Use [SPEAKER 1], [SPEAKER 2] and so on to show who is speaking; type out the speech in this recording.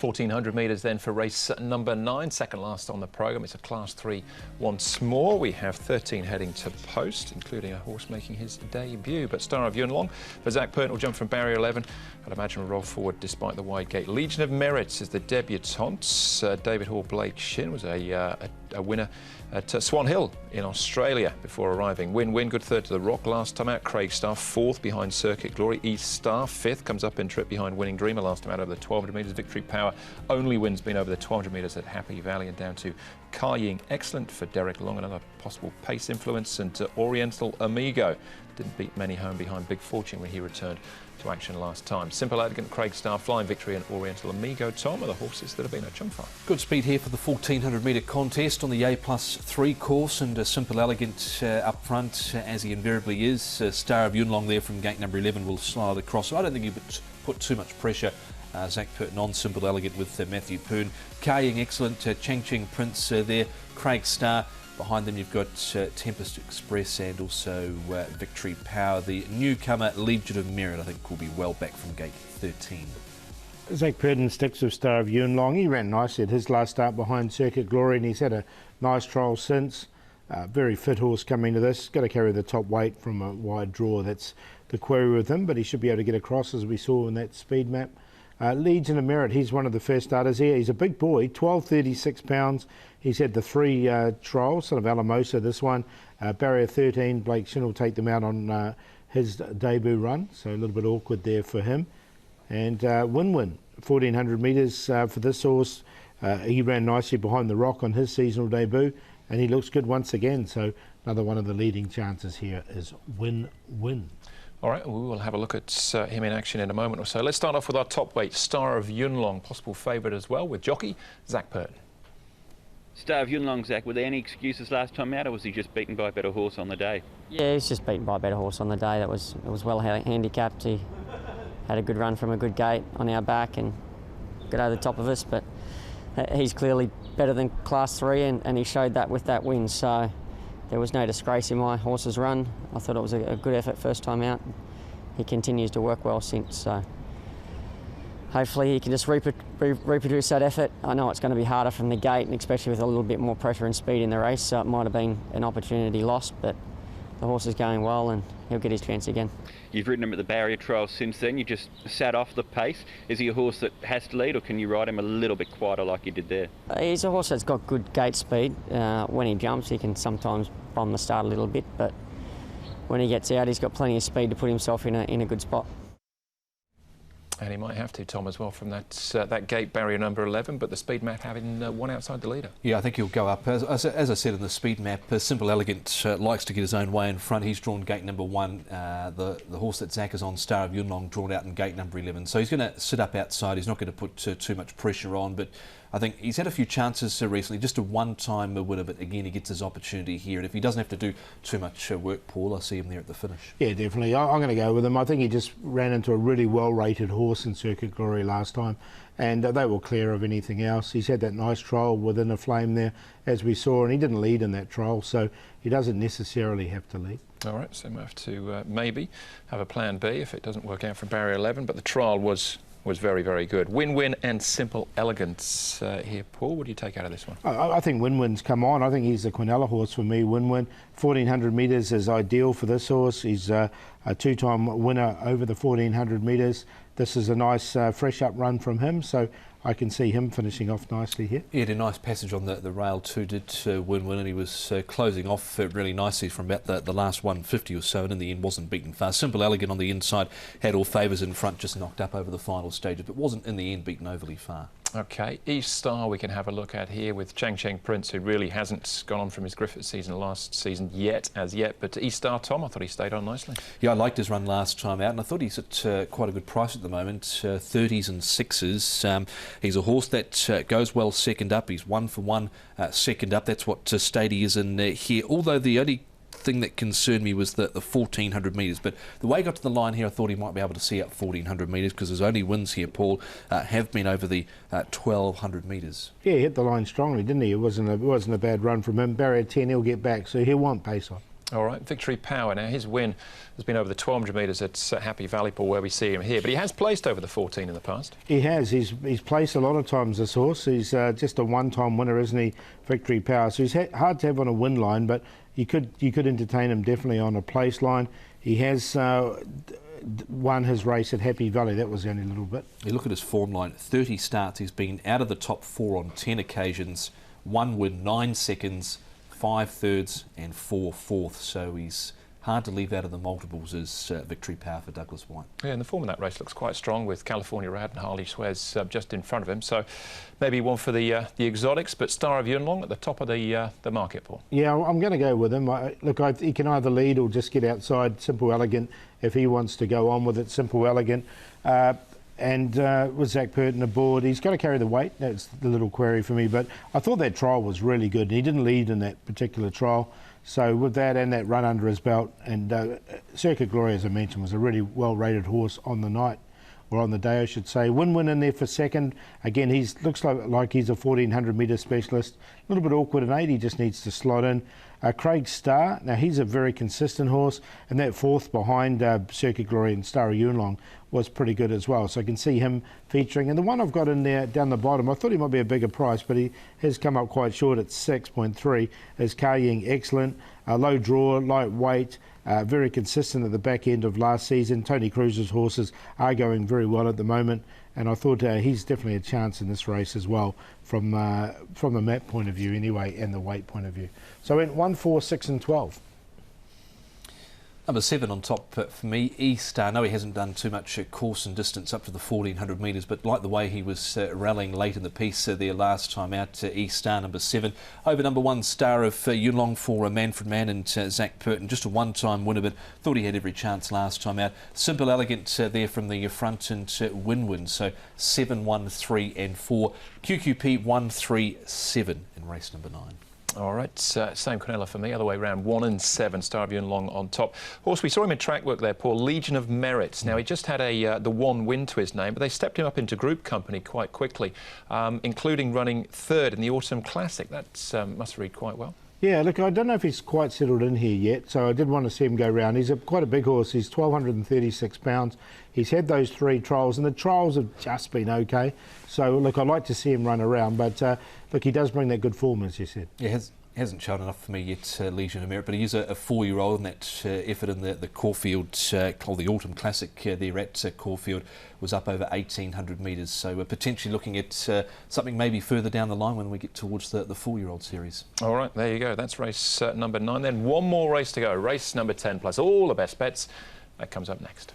[SPEAKER 1] 1400 metres then for race number 9, second last on the programme. It's a Class 3 once more. We have 13 heading to post, including a horse making his debut. But Star of Yoon for Zach Purton will jump from barrier 11. I'd imagine will roll forward despite the wide gate. Legion of Merit is the debutante. David Hall Blake Shin was a winner at Swan Hill in Australia before arriving. Win, good third to the Rock last time out. Craig Star fourth behind Circuit Glory. East Star fifth, comes up in trip behind Winning Dreamer last time out over the 1200 metres. Victory Power only win's been over the 1200 metres at Happy Valley, and down to Carrying Excellent for Derek Long, another possible pace influence, and Oriental Amigo didn't beat many home behind Big Fortune when he returned to action last time. Simple Elegant, Craig Star, Flying Victory and Oriental Amigo Tom are the horses that have been at Chung Far.
[SPEAKER 2] Good speed here for the 1400 metre contest on the A+3 course, and Simple Elegant up front, as he invariably is. Star of Yoon there from gate number 11 will slide across. I don't think you put too much pressure Zach Purton on Simple Elegant with Matthew Poon. Carrying Excellent, Chang Cheng Prince there, Craig Star. Behind them you've got Tempest Express and also Victory Power. The newcomer Legion of Merit, I think, will be well back from gate 13.
[SPEAKER 3] Zach Purton sticks with Star of Yoon. He ran nicely at his last start behind Circuit Glory, and he's had a nice trial since. Very fit horse coming to this. Got to carry the top weight from a wide draw. That's the query with him, but he should be able to get across, as we saw in that speed map. Legion of Merit, he's one of the first starters here. He's a big boy, 1236 pounds. He's had the 3 trials, sort of Alamosa, this one. Barrier 13, Blake Shin will take them out on his debut run, so a little bit awkward there for him. And Win, 1400 metres for this horse. He ran nicely behind the Rock on his seasonal debut, and he looks good once again. So another one of the leading chances here is Win.
[SPEAKER 1] All right, we will have a look at him in action in a moment or so. Let's start off with our top weight, Star of Yoon, possible favourite as well, with jockey Zach Purton.
[SPEAKER 4] Star of Yoon, Zach, were there any excuses last time out, or was he just beaten by a better horse on the day?
[SPEAKER 5] Yeah, he's just beaten by a better horse on the day. It was well handicapped. He had a good run from a good gate on our back and got over the top of us, but he's clearly better than Class 3, and he showed that with that win. So there was no disgrace in my horse's run. I thought it was a good effort first time out. He continues to work well since, so hopefully he can just reproduce that effort. I know it's going to be harder from the gate, and especially with a little bit more pressure and speed in the race, so it might have been an opportunity lost, but the horse is going well and he'll get his chance again.
[SPEAKER 4] You've ridden him at the barrier trial since then. You just sat off the pace. Is he a horse that has to lead, or can you ride him a little bit quieter like you did there?
[SPEAKER 5] He's a horse that's got good gate speed. When he jumps, he can sometimes bomb the start a little bit, but when he gets out, he's got plenty of speed to put himself in a good spot.
[SPEAKER 1] And he might have to, Tom, as well, from that gate, barrier number 11, but the speed map having one outside the leader.
[SPEAKER 2] Yeah, I think he'll go up. As I said in the speed map, Simple Elegant likes to get his own way in front. He's drawn gate number 1. The horse that Zach is on, Star of Yoon, drawn out in gate number 11. So he's going to sit up outside. He's not going to put too much pressure on, but I think he's had a few chances recently, just a one-time winner, but again, he gets his opportunity here. And if he doesn't have to do too much work, Paul, I see him there at the finish.
[SPEAKER 3] Yeah, definitely. I'm going to go with him. I think he just ran into a really well-rated horse in Circuit Glory last time, and they were clear of anything else. He's had that nice trial within a flame there, as we saw, and he didn't lead in that trial, so he doesn't necessarily have to lead.
[SPEAKER 1] All right, so we'll have to maybe have a plan B if it doesn't work out for barrier 11, but the trial was very, very good. Win and Simple Elegance here. Paul, what do you take out of this one?
[SPEAKER 3] I think Win's come on. I think he's a Quinella horse for me. Win. 1400 metres is ideal for this horse. He's a 2-time winner over the 1400 metres. This is a nice fresh up run from him, so I can see him finishing off nicely here.
[SPEAKER 2] He had a nice passage on the rail too, did Win, and he was closing off really nicely from about the last 150 or so, and in the end wasn't beaten fast. Simple Elegant on the inside had all favours in front, just knocked up over the final stages, but wasn't in the end beaten overly far.
[SPEAKER 1] OK, East Star we can have a look at here with Chang Cheng Prince, who really hasn't gone on from his Griffith season last season as yet. But East Star, Tom, I thought he stayed on nicely.
[SPEAKER 2] Yeah, I liked his run last time out, and I thought he's at quite a good price at the moment, 30s and 6s. He's a horse that goes well second up. He's 1 for 1 second up. That's what state he is in here. Although the only thing that concerned me was the 1400 metres, but the way he got to the line here, I thought he might be able to see out 1400 metres, because his only wins here, Paul, have been over the 1200 metres.
[SPEAKER 3] Yeah, he hit the line strongly, didn't he? It wasn't a bad run from him. Barrier 10, he'll get back, so he'll want pace on.
[SPEAKER 1] All right, Victory Power. Now, his win has been over the 1,200 metres at Happy Valley Pool, where we see him here, but he has placed over the 14 in the past.
[SPEAKER 3] He has. He's placed a lot of times, this horse. He's just a one-time winner, isn't he, Victory Power? So he's hard to have on a win line, but you could entertain him definitely on a place line. He has won his race at Happy Valley. That was the only little bit.
[SPEAKER 2] You look at his form line, 30 starts. He's been out of the top 4 on 10 occasions, 1 win, 9 seconds, 5 thirds and 4 fourths, so he's hard to leave out of the multiples as Victory Power for Douglas White.
[SPEAKER 1] Yeah, and the form in that race looks quite strong with California Rad and Harley Suez just in front of him, so maybe one for the exotics, but Star of Yoon Long at the top of the market, Paul.
[SPEAKER 3] Yeah, I'm going to go with him. He can either lead or just get outside Simple Elegant if he wants to go on with it. Simple Elegant. And with Zach Purton aboard, he's got to carry the weight. That's the little query for me. But I thought that trial was really good. He didn't lead in that particular trial. So with that and that run under his belt, and Circuit Glory, as I mentioned, was a really well-rated horse on the night, or on the day, I should say. Win-win in there for second. Again, he looks like he's a 1,400 metre specialist. A little bit awkward in 8. He just needs to slot in. Craig Starr, now he's a very consistent horse, and that fourth behind Circuit Glory and Star of Yoon Long was pretty good as well. So I can see him featuring. And the one I've got in there down the bottom, I thought he might be a bigger price, but he has come up quite short at 6.3, is Car Ying Excellent. Low draw, lightweight, very consistent at the back end of last season. Tony Cruz's horses are going very well at the moment, and I thought he's definitely a chance in this race as well from the map point of view anyway, and the weight point of view. So I went 1, 4, 6 and 12.
[SPEAKER 2] Number 7 on top for me, E-Star. I know he hasn't done too much course and distance up to the 1,400 metres, but like the way he was rallying late in the piece there last time out, E-Star, number 7. Over number 1, Star of Yoon Long for Manfred Mann and Zach Purton. Just a one-time winner, but thought he had every chance last time out. Simple Elegant there from the front and win-win. So 7, 1, 3 and 4. QQP 1, 3, 7 in race number 9.
[SPEAKER 1] All right, same Quinella for me, other way round, 1 and 7, Star of Yoon Long on top. Horse, we saw him in track work there, Paul, Legion of Merit. Now, he just had the 1 win to his name, but they stepped him up into group company quite quickly, including running 3rd in the Autumn Classic. That must read quite well. Yeah,
[SPEAKER 3] look, I don't know if he's quite settled in here yet, so I did want to see him go round. He's quite a big horse. He's 1,236 pounds. He's had those 3 trials, and the trials have just been okay. So, look, I'd like to see him run around, but, look, he does bring that good form, as you said.
[SPEAKER 2] Yeah, hasn't shown enough for me yet, Legion of Merit, but he is a 4-year-old, and that effort in the Caulfield, or the Autumn Classic there at Caulfield was up over 1,800 metres. So we're potentially looking at something maybe further down the line when we get towards the 4-year-old series.
[SPEAKER 1] All right, there you go. That's race number 9. Then one more race to go, race number 10 plus all the best bets. That comes up next.